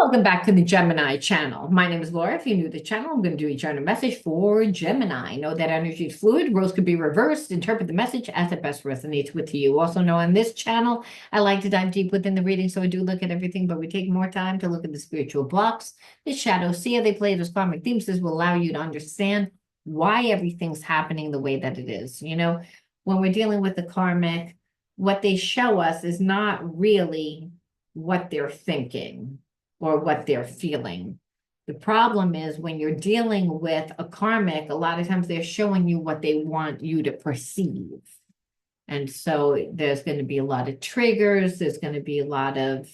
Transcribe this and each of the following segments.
Welcome back to the Gemini channel. My name is Laura. If you're new to the channel, I'm going to do a general message for Gemini. Know that energy is fluid, roles could be reversed. Interpret the message as it best resonates with you. Also know on this channel, I like to dive deep within the reading, so I do look at everything, but we take more time to look at the spiritual blocks, the shadows, see how they play those karmic themes. This will allow you to understand why everything's happening the way that it is. When we're dealing with the karmic, what they show us is not really what they're thinking or what they're feeling. The problem is when you're dealing with a karmic, a lot of times they're showing you what they want you to perceive. And so there's going to be a lot of triggers. There's going to be a lot of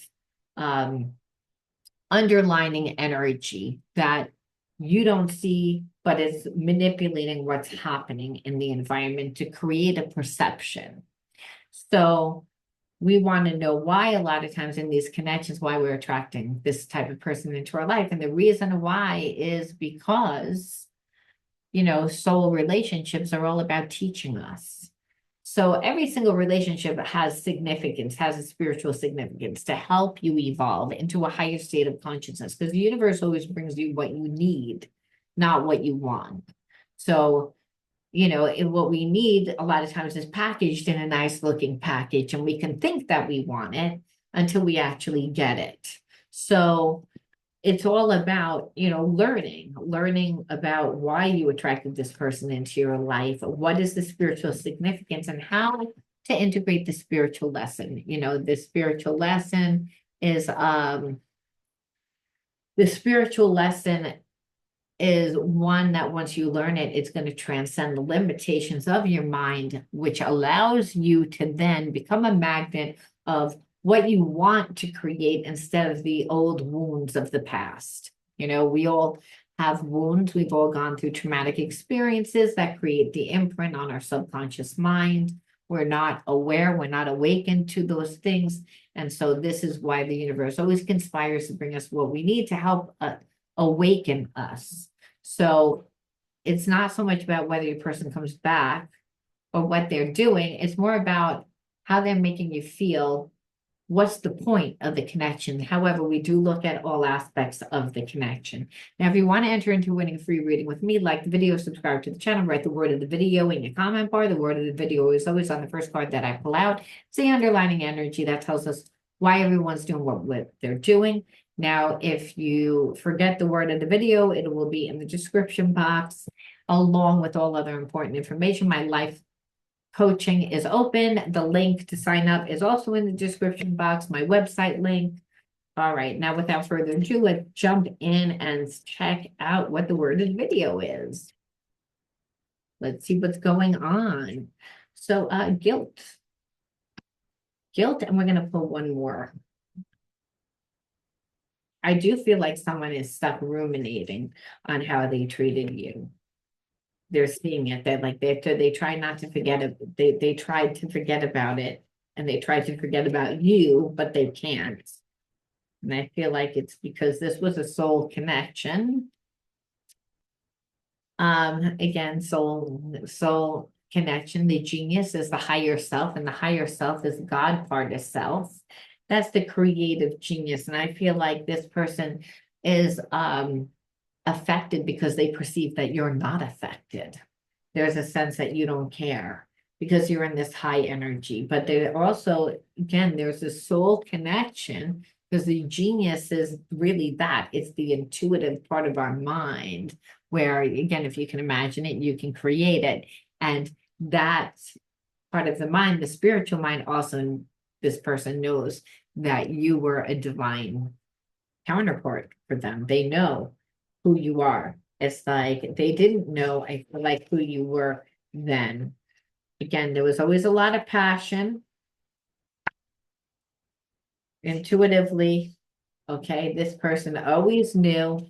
underlining energy that you don't see, but is manipulating what's happening in the environment to create a perception. So we want to know why a lot of times in these connections, why we're attracting this type of person into our life. And the reason why is because, soul relationships are all about teaching us. So every single relationship has significance, has a spiritual significance to help you evolve into a higher state of consciousness, because the universe always brings you what you need, not what you want. So what we need a lot of times is packaged in a nice looking package, and we can think that we want it until we actually get it. So it's all about, learning about why you attracted this person into your life. What is the spiritual significance and how to integrate the spiritual lesson? The spiritual lesson is one that once you learn it, it's going to transcend the limitations of your mind, which allows you to then become a magnet of what you want to create instead of the old wounds of the past. We all have wounds. We've all gone through traumatic experiences that create the imprint on our subconscious mind. We're not aware, we're not awakened to those things. And so this is why the universe always conspires to bring us what we need to help awaken us. So it's not so much about whether your person comes back or what they're doing. It's more about how they're making you feel. What's the point of the connection? However, we do look at all aspects of the connection. Now, if you want to enter into winning a free reading with me, like the video, subscribe to the channel, write the word of the video in your comment bar. The word of the video is always on the first card that I pull out. It's the underlining energy that tells us why everyone's doing what they're doing. Now, if you forget the word of the video, it will be in the description box, along with all other important information. My life coaching is open. The link to sign up is also in the description box, my website link. All right, now without further ado, let's jump in and check out what the word of the video is. Let's see what's going on. So, guilt. Guilt, and we're going to pull one more. I do feel like someone is stuck ruminating on how they treated you. They're seeing it. They're like they try not to forget it. They tried to forget about it, and they tried to forget about you, but they can't. And I feel like it's because this was a soul connection. Again, soul connection. The genius is the higher self, and the higher self is God part of self. That's the creative genius. And I feel like this person is affected because they perceive that you're not affected. There's a sense that you don't care because you're in this high energy. But there also, again, there's a soul connection because the genius is really that. It's the intuitive part of our mind where, again, if you can imagine it, you can create it. And that part of the mind, the spiritual mind, also this person knows that you were a divine counterpart for them. They know who you are. It's like they didn't know, I feel like, who you were then. Again, there was always a lot of passion. Intuitively, okay, this person always knew.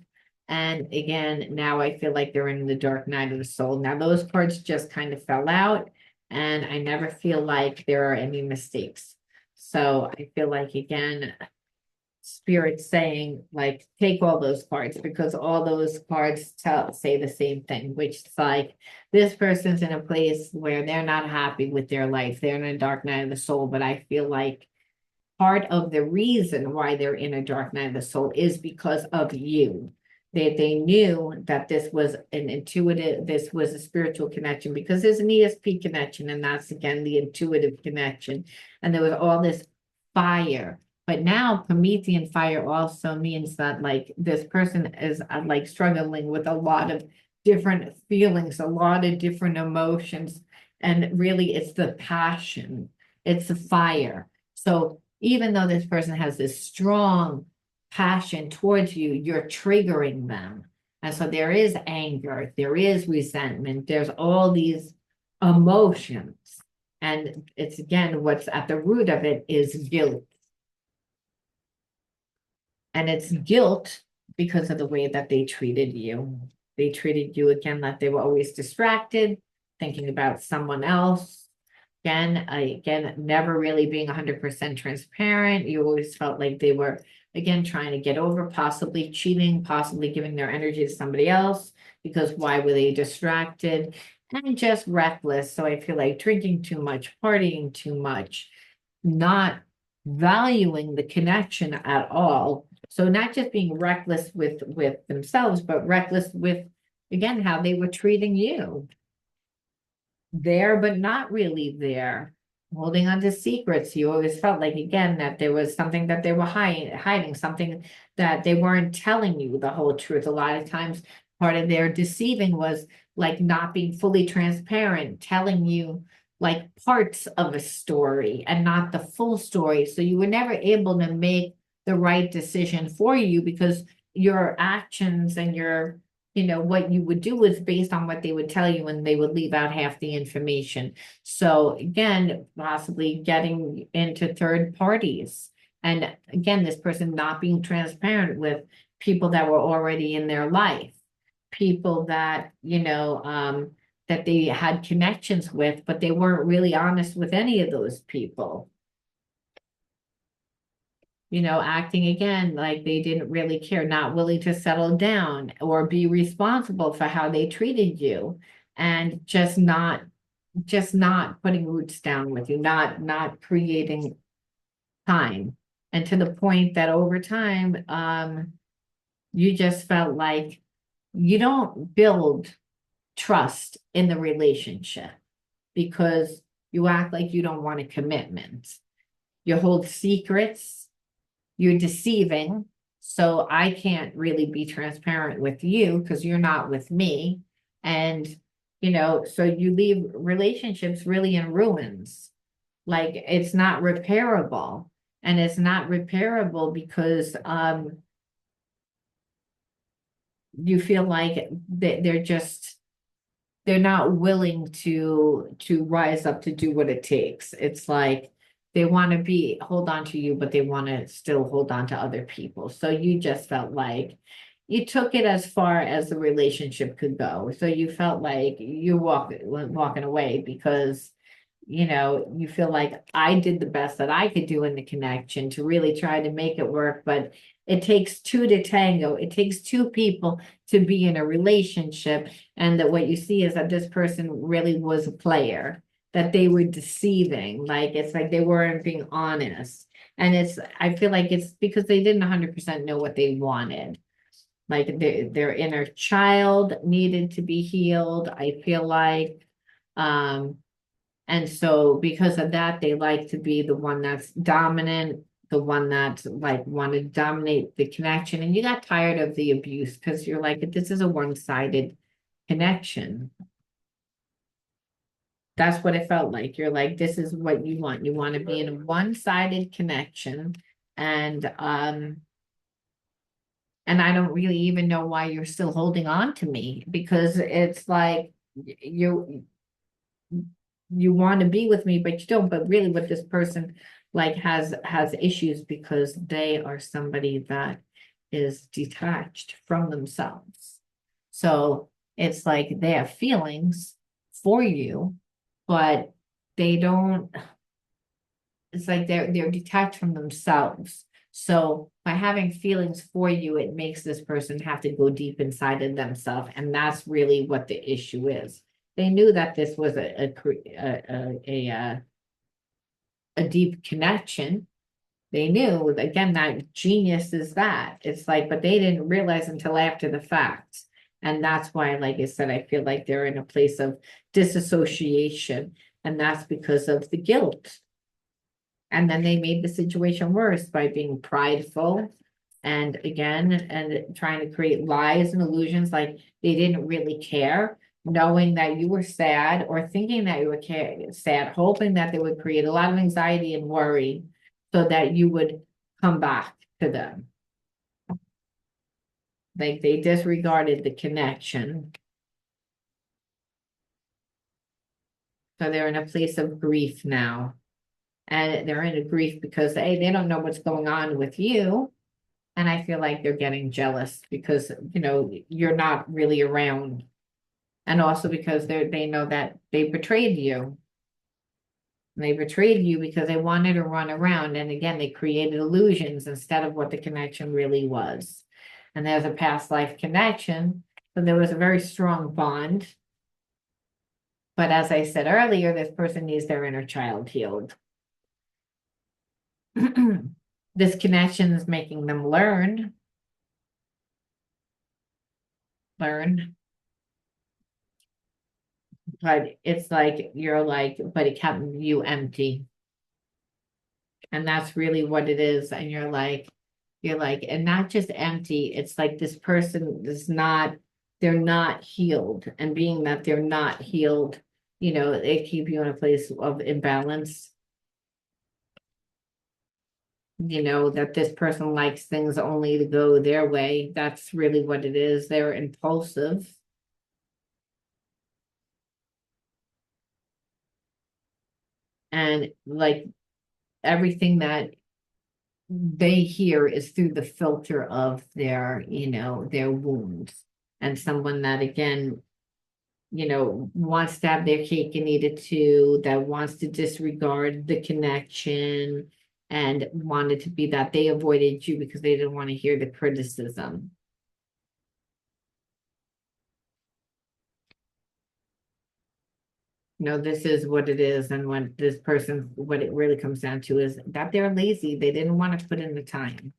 And again, now I feel like they're in the dark night of the soul. Now those cards just kind of fell out, and I never feel like there are any mistakes. So I feel like, again, Spirit saying, like, take all those cards because all those cards say the same thing, which is like this person's in a place where they're not happy with their life. They're in a dark night of the soul, but I feel like part of the reason why they're in a dark night of the soul is because of you. They knew that this was an intuitive, this was a spiritual connection, because there's an ESP connection, and that's again the intuitive connection. And there was all this fire. But now Promethean fire also means that like this person is like struggling with a lot of different feelings, a lot of different emotions. And really it's the passion, it's the fire. So even though this person has this strong passion towards you, you're triggering them. And so there is anger, there is resentment, there's all these emotions. And it's again, what's at the root of it is guilt. And it's guilt because of the way that they treated you. They treated you again like they were always distracted, thinking about someone else. Again, never really being 100% transparent. You always felt like they were, again, trying to get over, possibly cheating, possibly giving their energy to somebody else, because why were they distracted? And just reckless. So I feel like drinking too much, partying too much, not valuing the connection at all. So not just being reckless with themselves, but reckless with, again, how they were treating you. There, but not really there. Holding on to secrets. You always felt like, again, that there was something that they were hiding, something that they weren't telling you the whole truth. A lot of times, part of their deceiving was like not being fully transparent, telling you like parts of a story and not the full story. So you were never able to make the right decision for you, because your actions and your what you would do is based on what they would tell you, and they would leave out half the information. So again, possibly getting into third parties. And again, this person not being transparent with people that were already in their life, people that, that they had connections with, but they weren't really honest with any of those people. Acting again like they didn't really care, not willing to settle down or be responsible for how they treated you, and just not putting roots down with you, not creating time. And to the point that over time, you just felt like you don't build trust in the relationship because you act like you don't want a commitment. You hold secrets. You're deceiving, so I can't really be transparent with you because you're not with me. And, so you leave relationships really in ruins. Like it's not repairable. And it's not repairable because you feel like they're not willing to rise up to do what it takes. It's like they want to hold on to you, but they want to still hold on to other people. So you just felt like you took it as far as the relationship could go. So you felt like you walking away because you feel like I did the best that I could do in the connection to really try to make it work, but it takes two to tango. It takes two people to be in a relationship. And that what you see is that this person really was a player, that they were deceiving. Like it's like they weren't being honest. And I feel like it's because they didn't 100% know what they wanted. Like their inner child needed to be healed, I feel like. And so because of that, they like to be the one that's dominant, the one that's like wanted to dominate the connection. And you got tired of the abuse because you're like, this is a one-sided connection. That's what it felt like. You're like, this is what you want. You want to be in a one-sided connection. And I don't really even know why you're still holding on to me, because it's like you want to be with me, but you don't. But really what this person like has issues because they are somebody that is detached from themselves. So it's like they have feelings for you, but they don't, it's like they're detached from themselves. So by having feelings for you, it makes this person have to go deep inside of themselves. And that's really what the issue is. They knew that this was a deep connection, They knew, again, that genius is that. It's like, but they didn't realize until after the fact. And that's why, like I said, I feel like they're in a place of disassociation. And that's because of the guilt. And then they made the situation worse by being prideful and again, and trying to create lies and illusions like they didn't really care, knowing that you were sad or thinking that you were sad, hoping that they would create a lot of anxiety and worry so that you would come back to them. Like they disregarded the connection. So they're in a place of grief now. And they're in a grief because they don't know what's going on with you. And I feel like they're getting jealous because, you're not really around. And also because they know that they betrayed you. They betrayed you because they wanted to run around. And again, they created illusions instead of what the connection really was. And there's a past life connection. So there was a very strong bond. But as I said earlier, this person needs their inner child healed. This connection is making them learn. But it's like, but it kept you empty. And that's really what it is. And and not just empty, it's like this person they're not healed. And being that they're not healed, they keep you in a place of imbalance. That this person likes things only to go their way. That's really what it is. They're impulsive. And like everything that they hear is through the filter of their wounds. And someone that again, wants to have their cake and eat it too, that wants to disregard the connection and wanted to be that they avoided you because they didn't want to hear the criticism. This is what it is. And when this person, what it really comes down to is that they're lazy. They didn't want to put in the time.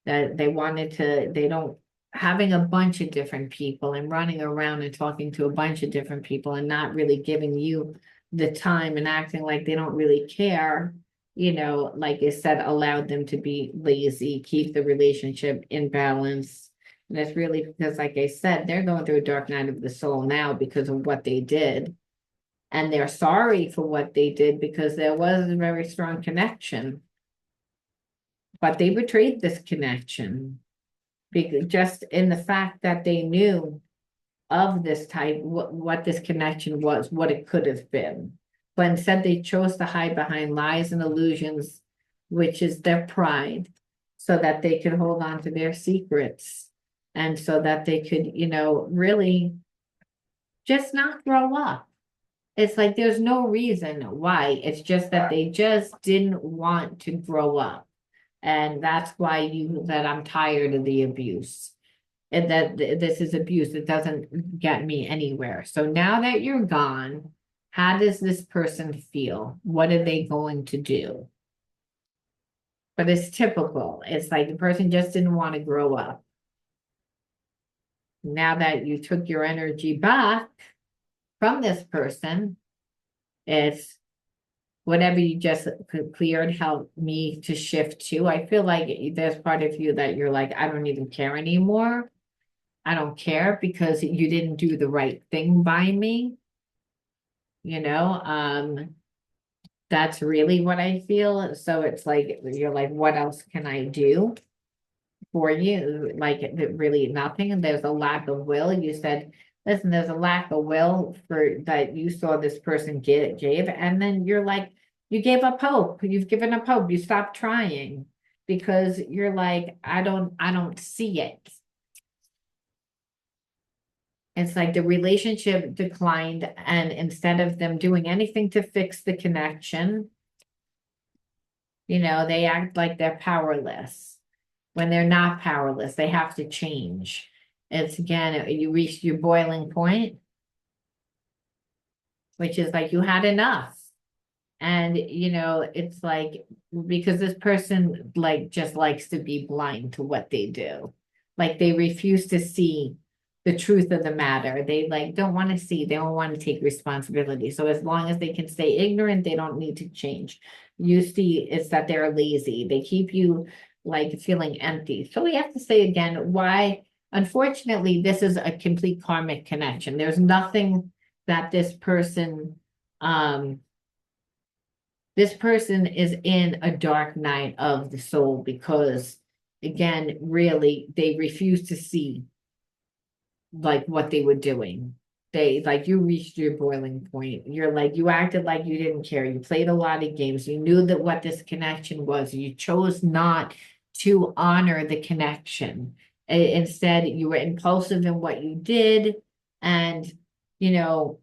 That they don't, having a bunch of different people and running around and talking to a bunch of different people and not really giving you the time and acting like they don't really care, like I said, allowed them to be lazy, keep the relationship in balance. And it's really because, like I said, they're going through a dark night of the soul now because of what they did. And they're sorry for what they did because there was a very strong connection. But they betrayed this connection because just in the fact that they knew of this type, what this connection was, what it could have been. But instead they chose to hide behind lies and illusions, which is their pride, so that they could hold on to their secrets. And so that they could, really just not grow up. It's like there's no reason why. It's just that they just didn't want to grow up. And that's why that I'm tired of the abuse. And that this is abuse. It doesn't get me anywhere. So now that you're gone, how does this person feel? What are they going to do? But it's typical. It's like the person just didn't want to grow up. Now that you took your energy back from this person, it's whatever you just cleared helped me to shift to. I feel like there's part of you that you're like, I don't even care anymore. I don't care because you didn't do the right thing by me. That's really what I feel. So it's like, you're like, what else can I do for you? Like really nothing. And there's a lack of will. You said, listen, there's a lack of will for that you saw this person gave. And then you're like, you gave up hope. You've given up hope. You stopped trying because you're like, I don't see it. It's like the relationship declined, and instead of them doing anything to fix the connection, they act like they're powerless. When they're not powerless, they have to change. It's again, you reached your boiling point, which is like you had enough. And, it's like, because this person like just likes to be blind to what they do. Like they refuse to see the truth of the matter. They like don't want to see, they don't want to take responsibility. So as long as they can stay ignorant, they don't need to change. You see, it's that they're lazy. They keep you like feeling empty. So we have to say again, why, unfortunately, this is a complete karmic connection. There's nothing that this person is in a dark night of the soul because, again, really, they refuse to see like what they were doing. They like you reached your boiling point. You're like you acted like you didn't care. You played a lot of games. You knew that what this connection was. You chose not to honor the connection. Instead, you were impulsive in what you did, and you know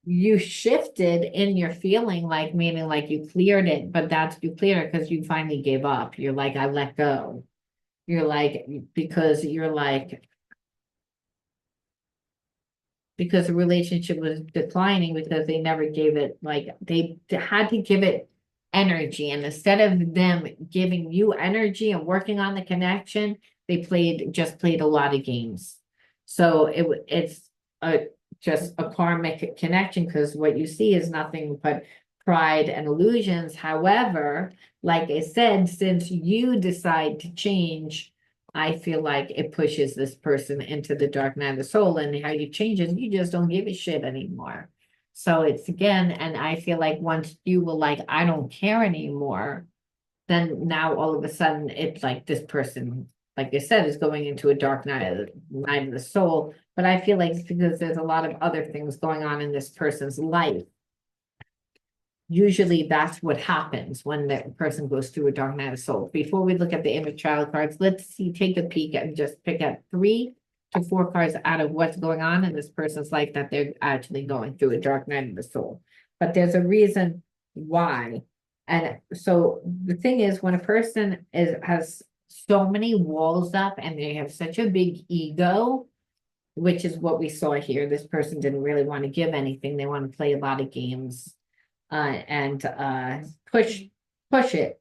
you shifted in your feeling, like meaning like you cleared it, but that's you cleared it because you finally gave up. You're like, I let go. You're like, because you're like, because the relationship was declining because they never gave it, like, they had to give it energy. And instead of them giving you energy and working on the connection, they just played a lot of games. So it's a just a karmic connection because what you see is nothing but pride and illusions. However, like I said, since you decide to change, I feel like it pushes this person into the dark night of the soul, and how you change it, you just don't give a shit anymore. So it's again, and I feel like once you were like, I don't care anymore, then now all of a sudden it's like this person, like I said, is going into a dark night of the soul. But I feel like it's because there's a lot of other things going on in this person's life. Usually that's what happens when the person goes through a dark night of soul. Before we look at the inner child cards, let's see, take a peek and just pick up 3 to 4 cards out of what's going on in this person's life that they're actually going through a dark night of the soul. But there's a reason why. And so the thing is, when a person has so many walls up and they have such a big ego, which is what we saw here, this person didn't really want to give anything. They want to play a lot of games and push it,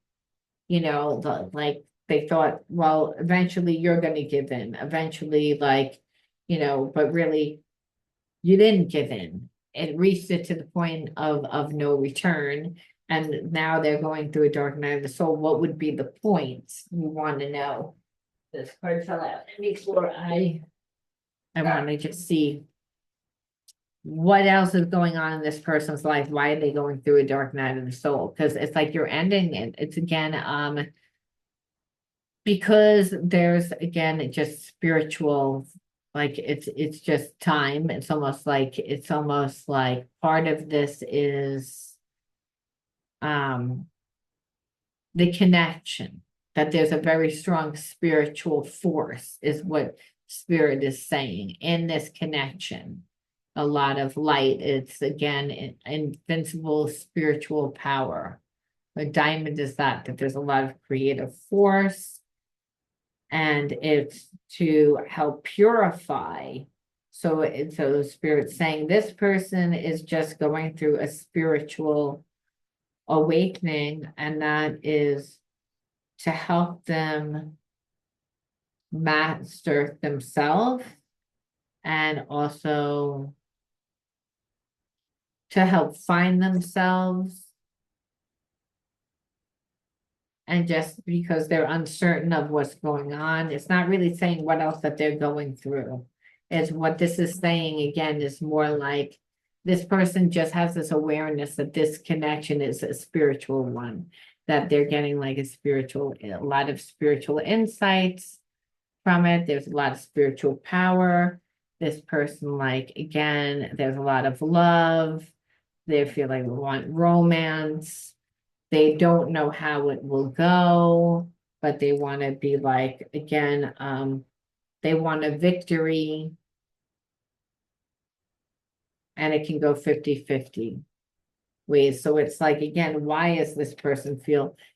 like they thought, well, eventually you're going to give in, eventually, like, but really you didn't give in. It reached it to the point of no return. And now they're going through a dark night of the soul. What would be the point? You want to know. This card fell out. And before I want to just see what else is going on in this person's life. Why are they going through a dark night of the soul? Because it's like you're ending it. It's again, because there's again just spiritual, like it's just time. It's almost like part of this is the connection, that there's a very strong spiritual force, is what spirit is saying in this connection. A lot of light. It's again invincible spiritual power. A diamond is that there's a lot of creative force, and it's to help purify. So the spirit's saying this person is just going through a spiritual awakening, and that is to help them master themselves, and also to help find themselves, and just because they're uncertain of what's going on. It's not really saying what else that they're going through. It's what this is saying again is more like this person just has this awareness that this connection is a spiritual one, that they're getting like a lot of spiritual insights from it. There's a lot of spiritual power. This person, like, again, there's a lot of love. They feel like they want romance. They don't know how it will go, but they want to be like, again, they want a victory. And it can go 50-50 ways. So it's like, again, why is this person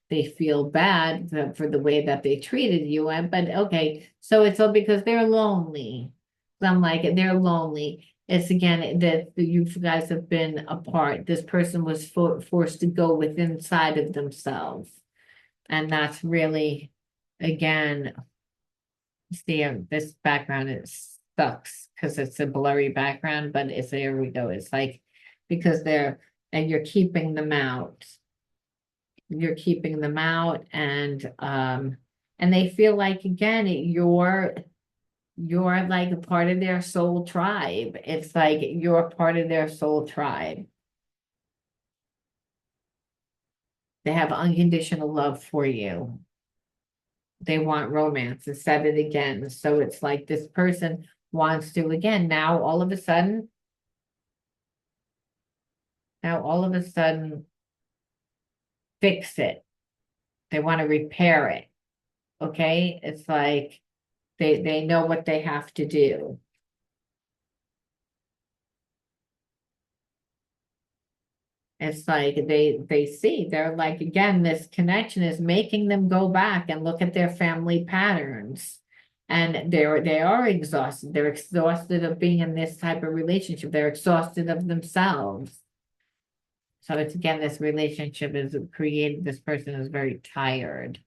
they feel bad for the way that they treated you? But okay, so it's all because they're lonely. So I'm like, they're lonely. It's again that you guys have been apart. This person was forced to go within inside of themselves. And that's really, again, see, this background is sucks because it's a blurry background, but it's there we go. It's like because they're and you're keeping them out. You're keeping them out and they feel like again you're like a part of their soul tribe. It's like you're part of their soul tribe. They have unconditional love for you. They want romance. It said it again. So it's like this person wants to again now all of a sudden fix it. They want to repair it. Okay. It's like they know what they have to do. It's like they see they're like again this connection is making them go back and look at their family patterns, and they are exhausted. They're exhausted of being in this type of relationship. They're exhausted of themselves. So it's again this relationship is created. This person is very tired.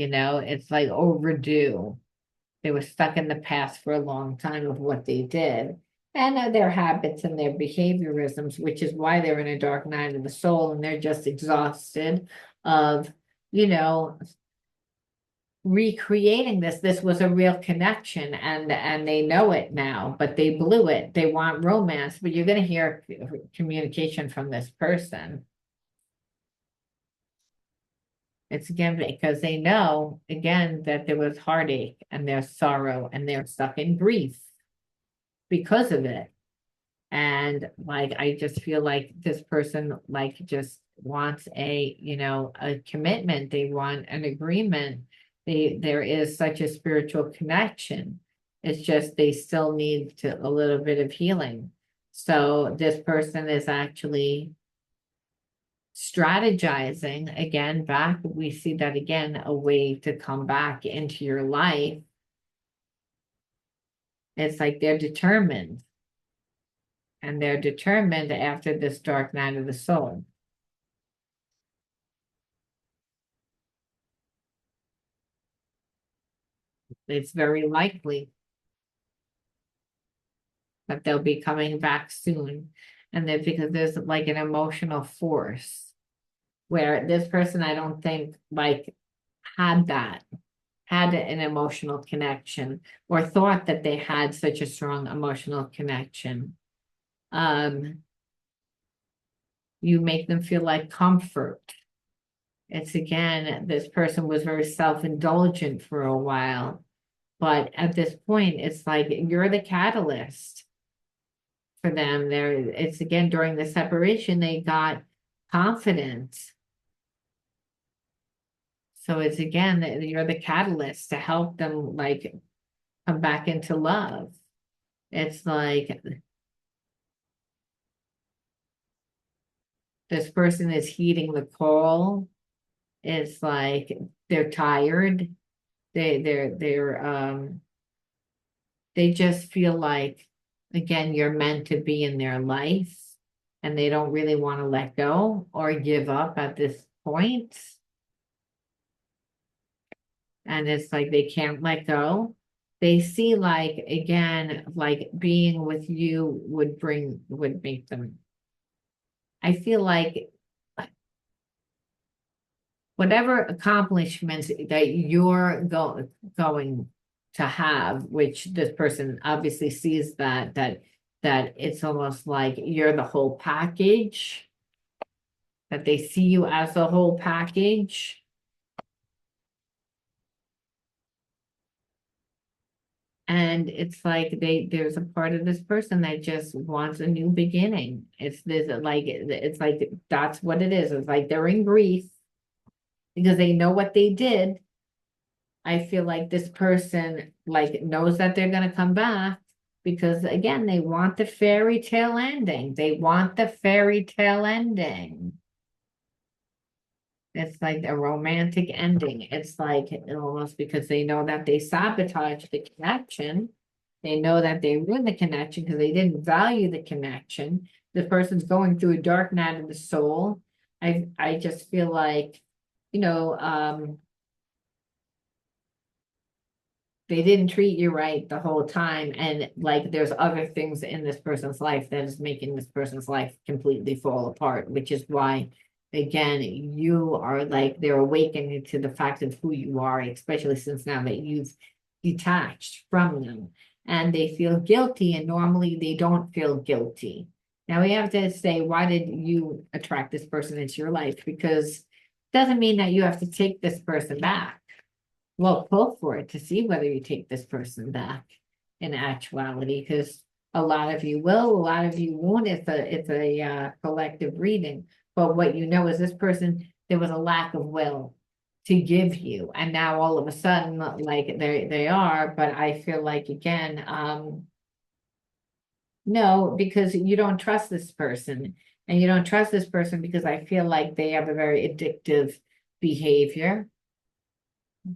It's like overdue. They were stuck in the past for a long time of what they did and their habits and their behaviorisms, which is why they're in a dark night of the soul and they're just exhausted of, you know, recreating this. This was a real connection and they know it now, but they blew it. They want romance, but you're going to hear communication from this person. It's again because they know again that there was heartache and there's sorrow and they're stuck in grief because of it. And like I just feel like this person like just wants a commitment. They want an agreement. There is such a spiritual connection. It's just they still need a little bit of healing. So this person is actually strategizing again back. We see that again, a way to come back into your life. It's like they're determined. And they're determined after this dark night of the soul. It's very likely that they'll be coming back soon. And then because there's like an emotional force where this person, I don't think like had an emotional connection or thought that they had such a strong emotional connection. You make them feel like comfort. It's again, this person was very self-indulgent for a while, but at this point, it's like you're the catalyst for them. It's again during the separation, they got confidence. So it's again that you're the catalyst to help them like come back into love. It's like this person is heeding the call. It's like they're tired. They just feel like again you're meant to be in their life and they don't really want to let go or give up at this point. And it's like they can't let go. They see like again, like being with you would make them. I feel like whatever accomplishments that you're going to have, which this person obviously sees that it's almost like you're the whole package, that they see you as the whole package. And it's like there's a part of this person that just wants a new beginning. It's like that's what it is. It's like they're in grief because they know what they did. I feel like this person like knows that they're gonna come back because again, they want the fairy tale ending. They want the fairy tale ending. It's like a romantic ending. It's like almost because they know that they sabotage the connection. They know that they ruined the connection because they didn't value the connection. The person's going through a dark night of the soul. I just feel like, you know, they didn't treat you right the whole time. And like there's other things in this person's life that is making this person's life completely fall apart, which is why, again, you are like they're awakening to the fact of who you are, especially since now that you've detached from them and they feel guilty, and normally they don't feel guilty. Now we have to say, why did you attract this person into your life? Because it doesn't mean that you have to take this person back. Well, pull for it to see whether you take this person back in actuality, because a lot of you will, a lot of you won't. It's a collective reading. But what you know is this person, there was a lack of will to give you. And now all of a sudden, like they are, but I feel like again, no, because you don't trust this person. And you don't trust this person because I feel like they have a very addictive behavior.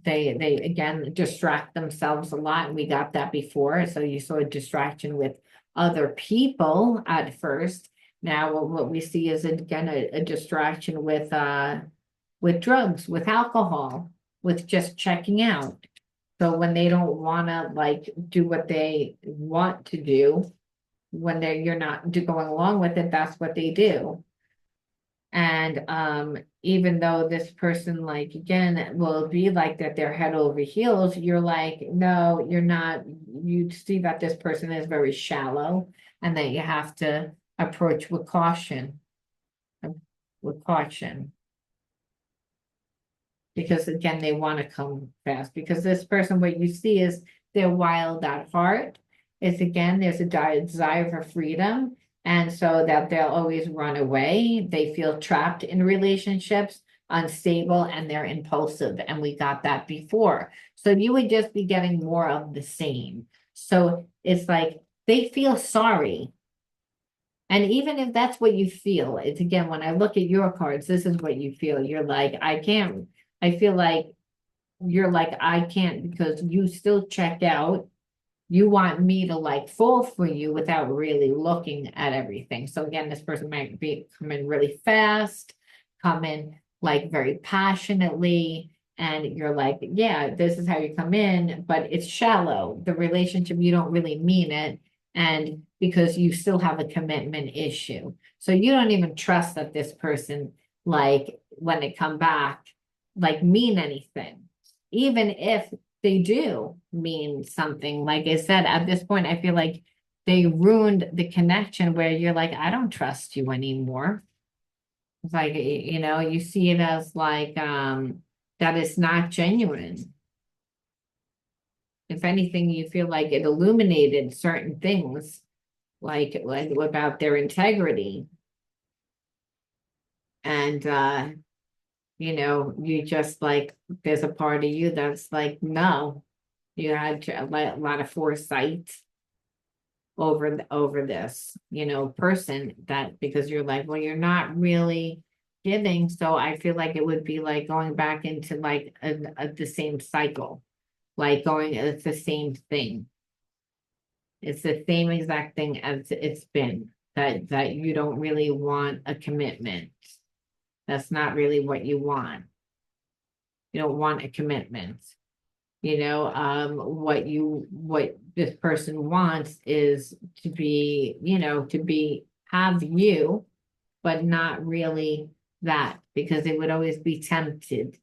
They again distract themselves a lot, and we got that before. So you saw a distraction with other people at first. Now what we see is again a distraction with drugs, with alcohol, with just checking out. So when they don't want to like do what they want to do, when you're not going along with it, that's what they do. And even though this person, like again, will be like that, they're head over heels, you're like, no, you're not. You see that this person is very shallow and that you have to approach with caution, with caution. Because again, they want to come fast. Because this person, what you see is they're wild at heart. It's again, there's a desire for freedom. And so that they'll always run away. They feel trapped in relationships, unstable, and they're impulsive. And we got that before. So you would just be getting more of the same. So it's like they feel sorry. And even if that's what you feel, it's again, when I look at your cards, this is what you feel. You're like, I can't, I feel like you're like, I can't because you still check out. You want me to like fall for you without really looking at everything. So again, this person might be coming really fast, come in like very passionately, and you're like, yeah, this is how you come in, but it's shallow. The relationship, you don't really mean it. And because you still have a commitment issue. So you don't even trust that this person, like when they come back, like mean anything. Even if they do mean something. Like I said, at this point, I feel like they ruined the connection where you're like, I don't trust you anymore. It's like, you see it as like that it's not genuine. If anything, you feel like it illuminated certain things, like about their integrity. And you just like there's a part of you that's like, no, you had a lot of foresight over this, person that because you're like, well, you're not really giving. So I feel like it would be like going back into like the same cycle, like it's the same thing. It's the same exact thing as it's been that you don't really want a commitment. That's not really what you want. You don't want a commitment. What this person wants is to be, have you, but not really that, because they would always be tempted.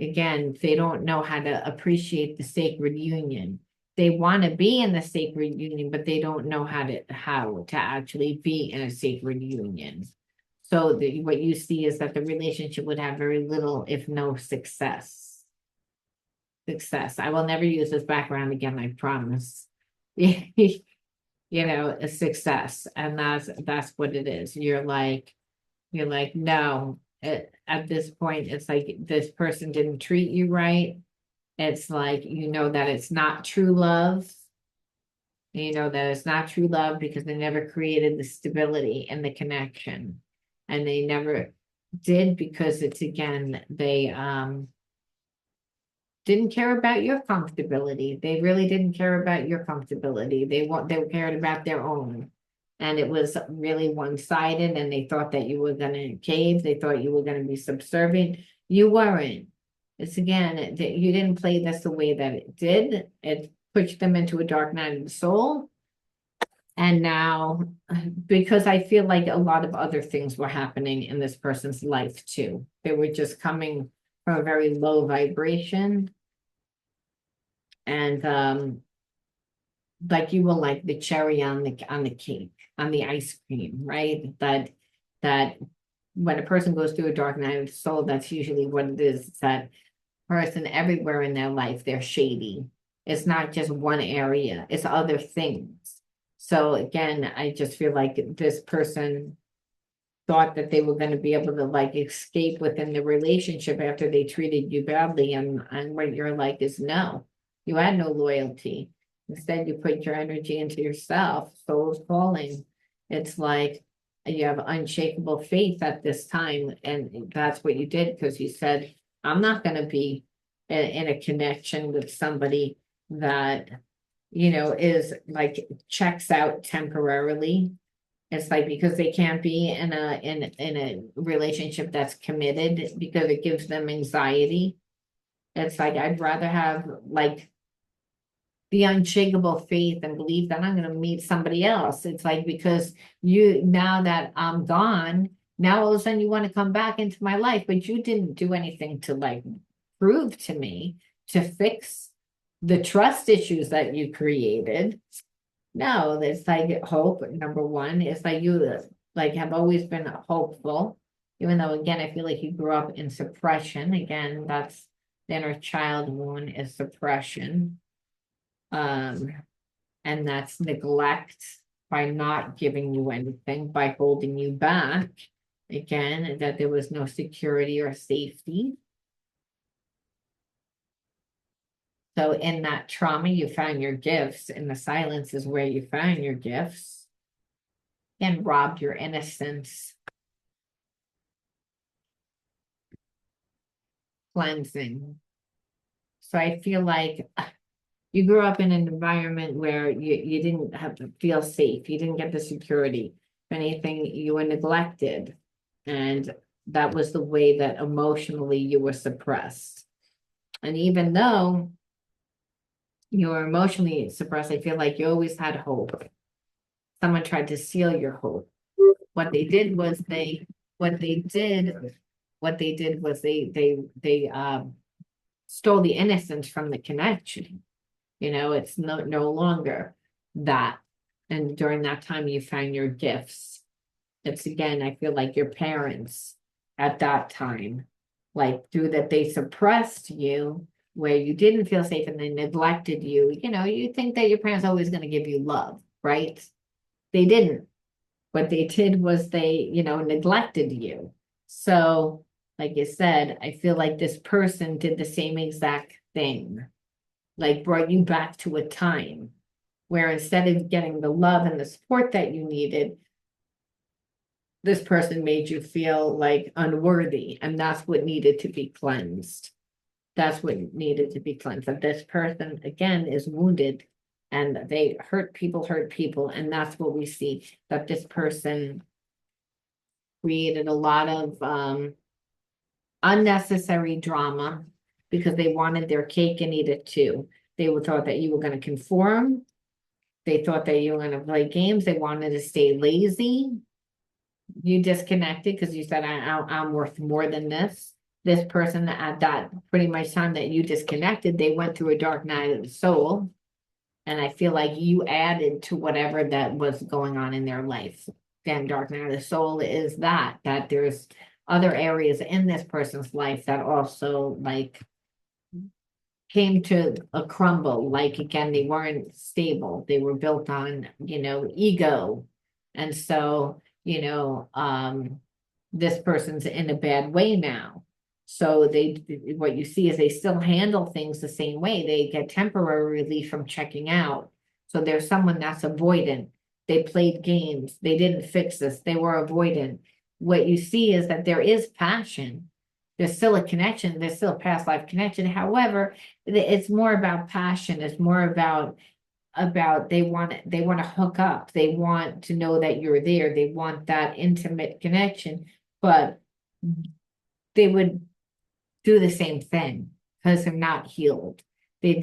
Again, they don't know how to appreciate the sacred union. They want to be in the sacred union, but they don't know how to actually be in a sacred union. So what you see is that the relationship would have very little, if no success. I will never use this background again, I promise. A success. And that's what it is. You're like, no, at this point, it's like this person didn't treat you right. It's like, that it's not true love. That it's not true love because they never created the stability and the connection. And they never did because it's again, didn't care about your comfortability. They really didn't care about your comfortability. They cared about their own. And it was really one-sided, and they thought that you were gonna cave. They thought you were gonna be subservient. You weren't. It's again, you didn't play this the way that it did. It pushed them into a dark night of the soul. And now, because I feel like a lot of other things were happening in this person's life too. They were just coming from a very low vibration. And like you were like the cherry on the cake, on the ice cream, right? That when a person goes through a dark night of the soul, that's usually what it is. It's that person everywhere in their life, they're shady. It's not just one area, it's other things. So again, I just feel like this person thought that they were going to be able to like escape within the relationship after they treated you badly, and what you're like is no, you had no loyalty. Instead, you put your energy into yourself. Soul's calling. It's like you have unshakable faith at this time, and that's what you did, because you said, I'm not going to be in a connection with somebody that is like checks out temporarily. It's like, because they can't be in a relationship that's committed, because it gives them anxiety. It's like, I'd rather have like the unshakable faith and believe that I'm going to meet somebody else. It's like, because now that I'm gone, now all of a sudden you want to come back into my life, but you didn't do anything to like prove to me to fix the trust issues that you created. No, it's like hope. Number one, it's like you like have always been hopeful, even though again, I feel like you grew up in suppression. Again, that's the inner child wound is suppression. And that's neglect by not giving you anything, by holding you back. Again, that there was no security or safety. So in that trauma, you found your gifts. In the silence is where you found your gifts and robbed your innocence. Cleansing. So I feel like you grew up in an environment where you didn't have to feel safe. You didn't get the security. If anything, you were neglected. And that was the way that emotionally you were suppressed. And even though you were emotionally suppressed, I feel like you always had hope. Someone tried to steal your hope. What they did was they stole the innocence from the connection. It's no longer that. And during that time, you found your gifts. It's again, I feel like your parents at that time, like through that they suppressed you, where you didn't feel safe and they neglected you. You think that your parents are always going to give you love, right? They didn't. What they did was they, neglected you. So, like you said, I feel like this person did the same exact thing, like brought you back to a time where instead of getting the love and the support that you needed, this person made you feel like unworthy, and that's what needed to be cleansed. That's what needed to be cleansed. That this person, again, is wounded, and they hurt people, and that's what we see, that this person created a lot of unnecessary drama because they wanted their cake and eat it too. They thought that you were going to conform. They thought that you were going to play games. They wanted to stay lazy. You disconnected because you said, I'm worth more than this. This person at that pretty much time that you disconnected, they went through a dark night of the soul. And I feel like you added to whatever that was going on in their life. Again, dark night of the soul is that there's other areas in this person's life that also like came to a crumble. Like again, they weren't stable. They were built on, ego. And so, this person's in a bad way now. So what you see is they still handle things the same way. They get temporary relief from checking out. So there's someone that's avoidant. They played games. They didn't fix this. They were avoidant. What you see is that there is passion. there's still a connection, there's still a past life connection. However, it's more about passion. It's more about they want to hook up. They want to know that you're there. They want that intimate connection, but they would do the same thing because they're not healed. They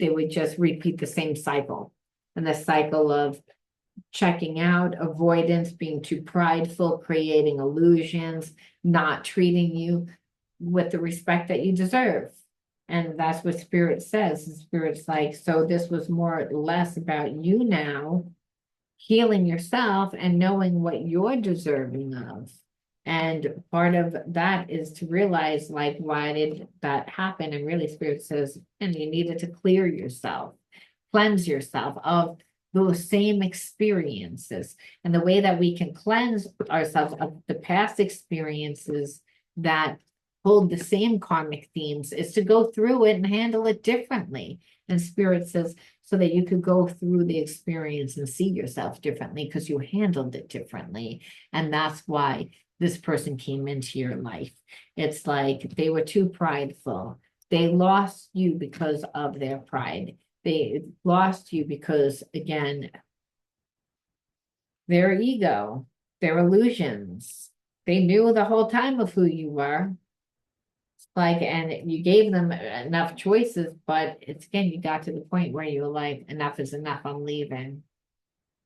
would just repeat the same cycle, and the cycle of checking out, avoidance, being too prideful, creating illusions, not treating you with the respect that you deserve. And that's what Spirit says. The Spirit's like, so this was more or less about you now healing yourself and knowing what you're deserving of. And part of that is to realize, like, why did that happen? And really, Spirit says, and you needed to clear yourself, cleanse yourself of those same experiences. And the way that we can cleanse ourselves of the past experiences that hold the same karmic themes is to go through it and handle it differently. And Spirit says, so that you could go through the experience and see yourself differently because you handled it differently. And that's why this person came into your life. It's like they were too prideful. They lost you because of their pride. They lost you because, again, their ego, their illusions. They knew the whole time of who you were. Like, and you gave them enough choices, but it's again, you got to the point where you were like, enough is enough. I'm leaving.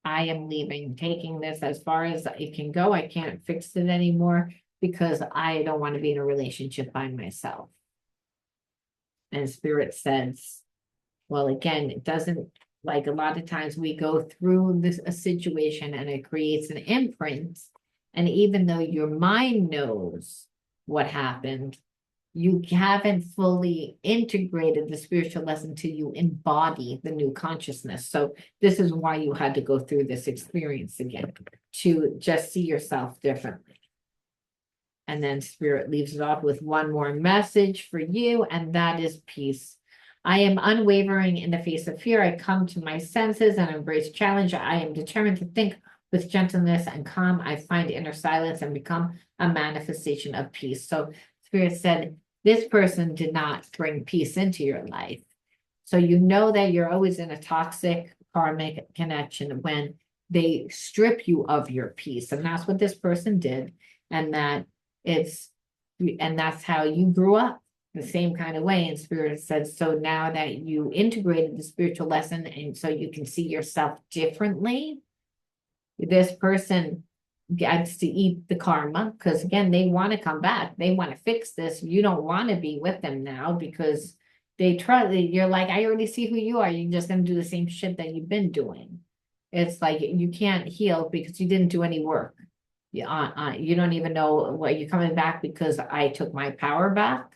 I am leaving, taking this as far as it can go. I can't fix it anymore because I don't want to be in a relationship by myself. And Spirit says, well, again, it doesn't, like, a lot of times we go through a situation and it creates an imprint. And even though your mind knows what happened, you haven't fully integrated the spiritual lesson till you embody the new consciousness. So this is why you had to go through this experience again, to just see yourself differently. And then Spirit leaves it off with one more message for you, and that is peace. I am unwavering in the face of fear. I come to my senses and embrace challenge. I am determined to think with gentleness and calm. I find inner silence and become a manifestation of peace. So Spirit said, this person did not bring peace into your life. So you know that you're always in a toxic karmic connection when they strip you of your peace. And that's what this person did. And that's how you grew up the same kind of way. And Spirit says, so now that you integrated the spiritual lesson and so you can see yourself differently, this person gets to eat the karma because again, they want to come back. They want to fix this. You don't want to be with them now because they try. You're like, I already see who you are. You're just going to do the same shit that you've been doing. It's like you can't heal because you didn't do any work. You don't even know what you're coming back because I took my power back,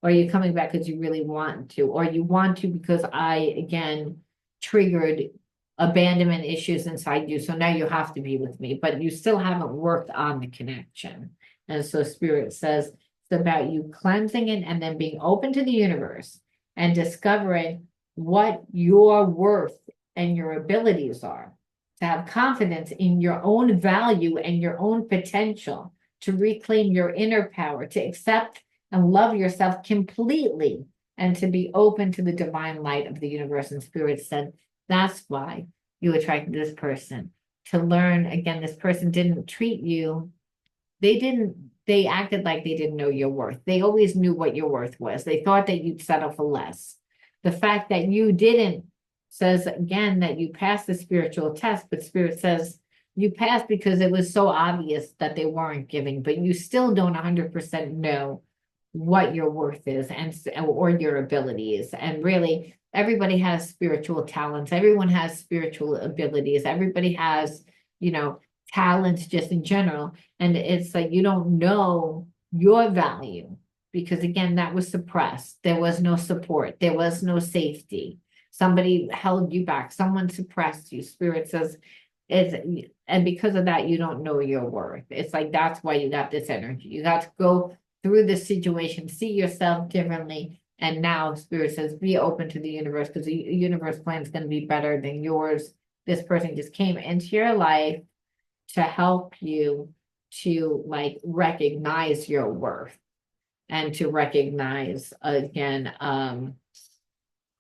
or you're coming back because you really want to, or you want to because I again triggered abandonment issues inside you. So now you have to be with me, but you still haven't worked on the connection. And so Spirit says it's about you cleansing it and then being open to the universe and discovering what your worth and your abilities are, to have confidence in your own value and your own potential, to reclaim your inner power, to accept and love yourself completely, and to be open to the divine light of the universe. And Spirit said, that's why you attracted this person, to learn. Again, this person didn't treat you. They acted like they didn't know your worth. They always knew what your worth was. They thought that you'd settle for less. The fact that you didn't says again that you passed the spiritual test, but Spirit says you passed because it was so obvious that they weren't giving, but you still don't 100% know what your worth is or your abilities. And really, everybody has spiritual talents. Everyone has spiritual abilities. Everybody has, talents just in general. And it's like you don't know your value because again, that was suppressed. There was no support. There was no safety. Somebody held you back. Someone suppressed you. Spirit says and because of that, you don't know your worth. It's like, that's why you got this energy. You got to go through this situation, see yourself differently. And now Spirit says, be open to the universe because the universe plan is going to be better than yours. This person just came into your life to help you to recognize your worth. and to recognize again,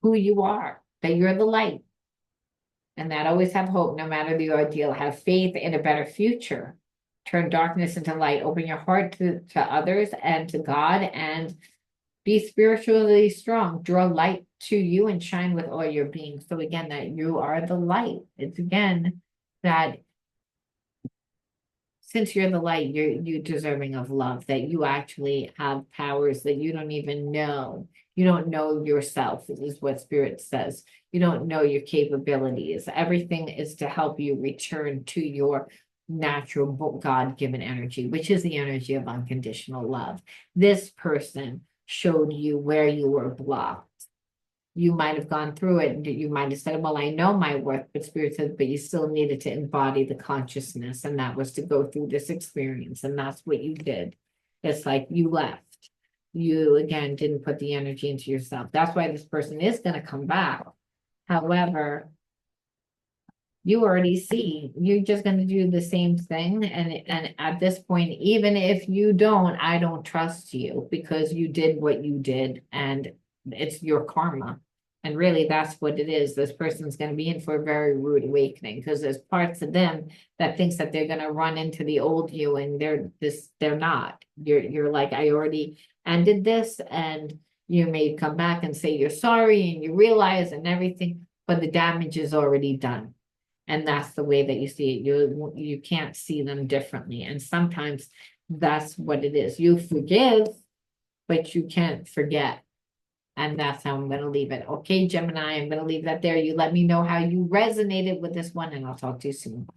who you are, that you're the light. And that always have hope, no matter the ordeal, have faith in a better future. Turn darkness into light, open your heart to others and to God, and be spiritually strong. Draw light to you and shine with all your being. So again, that you are the light. It's again that since you're the light, you're deserving of love, that you actually have powers that you don't even know. You don't know yourself, is what Spirit says. You don't know your capabilities. Everything is to help you return to your natural God-given energy, which is the energy of unconditional love. This person showed you where you were blocked. You might have gone through it and you might have said, well, I know my worth, but Spirit says, but you still needed to embody the consciousness, and that was to go through this experience, and that's what you did. It's like you left. You again didn't put the energy into yourself. That's why this person is going to come back. However, you already see you're just going to do the same thing, and at this point, even if you don't, I don't trust you, because you did what you did, and it's your karma. And really, that's what it is. This person's going to be in for a very rude awakening, because there's parts of them that thinks that they're going to run into the old you, and they're not. You're like, I already ended this, and you may come back and say you're sorry and you realize and everything, but the damage is already done. And that's the way that you see it. You can't see them differently. And sometimes that's what it is. You forgive, but you can't forget. And that's how I'm going to leave it. Okay, Gemini, I'm going to leave that there. You let me know how you resonated with this one, and I'll talk to you soon.